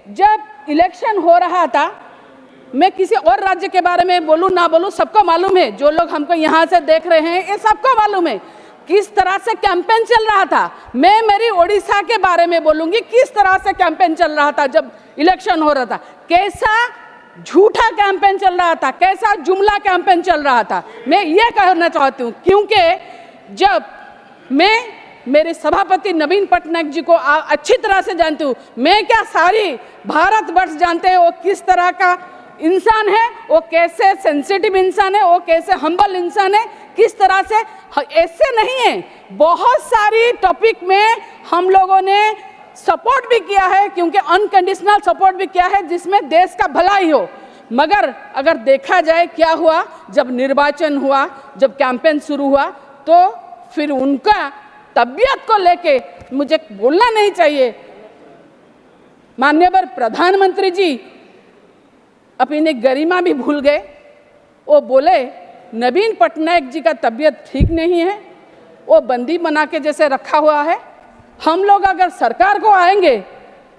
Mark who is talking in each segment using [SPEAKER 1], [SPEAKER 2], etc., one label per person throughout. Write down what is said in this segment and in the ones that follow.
[SPEAKER 1] जब इलेक्शन हो रहा था, मैं किसी और राज्य के बारे में बोलूं ना बोलूं, सबको मालूम है, जो लोग हमको यहाँ से देख रहे हैं ये सबको मालूम है किस तरह से कैंपेन चल रहा था। मैं मेरी ओडिशा के बारे में बोलूंगी, किस तरह से कैंपेन चल रहा था जब इलेक्शन हो रहा था, कैसा झूठा कैंपेन चल रहा था, कैसा जुमला कैंपेन चल रहा था। मैं ये कहना चाहती हूँ, क्योंकि जब मैं मेरे सभापति नवीन पटनायक जी को अच्छी तरह से जानती हूँ, मैं क्या सारी भारतवर्ष जानते हैं वो किस तरह का इंसान है, वो कैसे सेंसिटिव इंसान है, वो कैसे हम्बल इंसान है, किस तरह से। ऐसे नहीं है, बहुत सारी टॉपिक में हम लोगों ने सपोर्ट भी किया है, क्योंकि अनकंडीशनल सपोर्ट भी किया है जिसमें देश का भलाई हो। मगर अगर देखा जाए क्या हुआ, जब निर्वाचन हुआ, जब कैंपेन शुरू हुआ, तो फिर उनका तबीयत को लेके मुझे बोलना नहीं चाहिए। माननीय प्रधानमंत्री जी अपनी गरिमा भी भूल गए। वो बोले नवीन पटनायक जी का तबीयत ठीक नहीं है, वो बंदी बना के जैसे रखा हुआ है। हम लोग अगर सरकार को आएंगे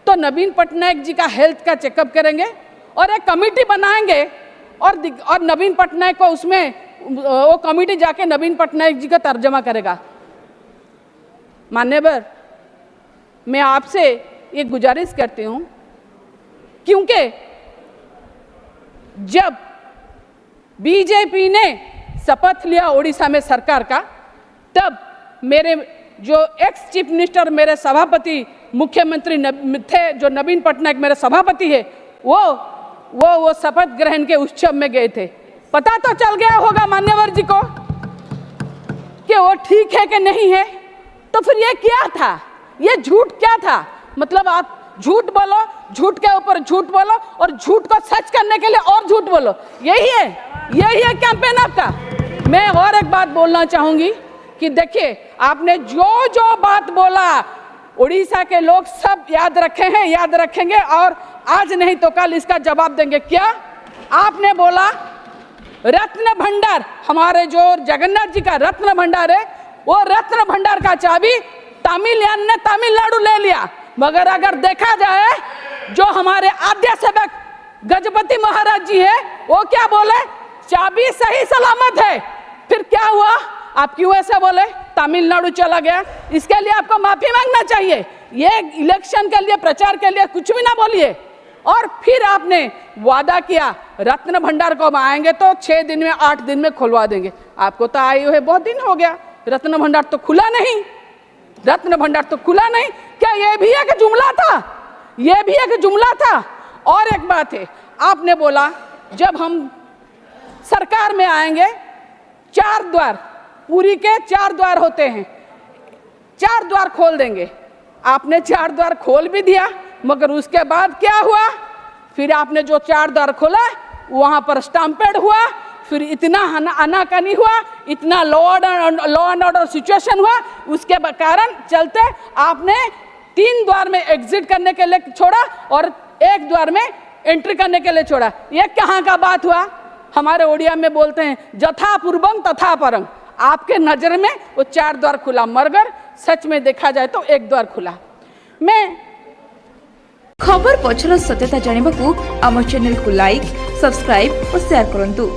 [SPEAKER 1] तो नवीन पटनायक जी का हेल्थ का चेकअप करेंगे और एक कमेटी बनाएंगे और नवीन पटनायक को उसमें वो कमेटी जाके नवीन पटनायक जी का तर्जमा करेगा। मान्यवर, मैं आपसे ये गुजारिश करती हूँ, क्योंकि जब बीजेपी ने शपथ लिया ओडिशा में सरकार का, तब मेरे जो एक्स चीफ मिनिस्टर मेरे सभापति मुख्यमंत्री थे, जो नवीन पटनायक मेरे सभापति है, वो शपथ ग्रहण के उत्सव में गए थे। पता तो चल गया होगा मान्यवर जी को कि वो ठीक है कि नहीं है। तो फिर ये क्या था, ये झूठ क्या था? मतलब आप झूठ बोलो, झूठ के ऊपर झूठ बोलो और झूठ को सच करने के लिए और झूठ बोलो, यही है कैंपेन आपका। मैं और एक बात बोलना चाहूंगी कि देखिए, आपने जो बात बोला उड़ीसा के लोग सब याद रखे हैं, याद रखेंगे और आज नहीं तो कल इसका जवाब देंगे। क्या आपने बोला? रत्न भंडार, हमारे जो जगन्नाथ जी का रत्न भंडार है, वो रत्न भंडार का चाबी तमिलनाडु ने तमिलनाडु ले लिया। मगर अगर देखा जाए, जो हमारे आद्य सेवक गजपति महाराज जी है, वो क्या बोले? चाबी सही सलामत है। फिर क्या हुआ? आप क्यों ऐसे बोले? तमिलनाडु चला गया। इसके लिए आपको माफी मांगना चाहिए। ये इलेक्शन के लिए, प्रचार के लिए कुछ भी ना बोलिए। और फिर आपने वादा किया रत्न भंडार को आएंगे तो 6 दिन में 8 दिन में खुलवा देंगे। आपको तो आए हुए बहुत दिन हो गया, रत्न भंडार तो खुला नहीं, रत्न भंडार तो खुला नहीं। क्या ये भी एक जुमला था? ये भी एक जुमला था। और एक बात है, आपने बोला जब हम सरकार में आएंगे 4 द्वार, पूरी के 4 द्वार होते हैं, 4 द्वार खोल देंगे। आपने 4 द्वार खोल भी दिया, मगर उसके बाद क्या हुआ? फिर आपने जो 4 द्वार खोला वहां पर स्टैम्पेड हुआ, फिर इतना आनाकानी हुआ, इतना लॉ एंड ऑर्डर सिचुएशन हुआ। उसके कारण चलते आपने 3 द्वार में एग्जिट करने के लिए छोड़ा और 1 द्वार में एंट्री करने के लिए छोड़ा। ये कहाँ का बात हुआ? हमारे ओडिया में बोलते हैं जथा पूर्वम तथा परम। आपके नजर में वो 4 द्वार खुला, मगर सच में देखा जाए तो 1 द्वार खुला। मैं
[SPEAKER 2] खबर पछर सत्यता जानिबाकू आम चैनल को लाइक, सब्सक्राइब और शेयर करंतु।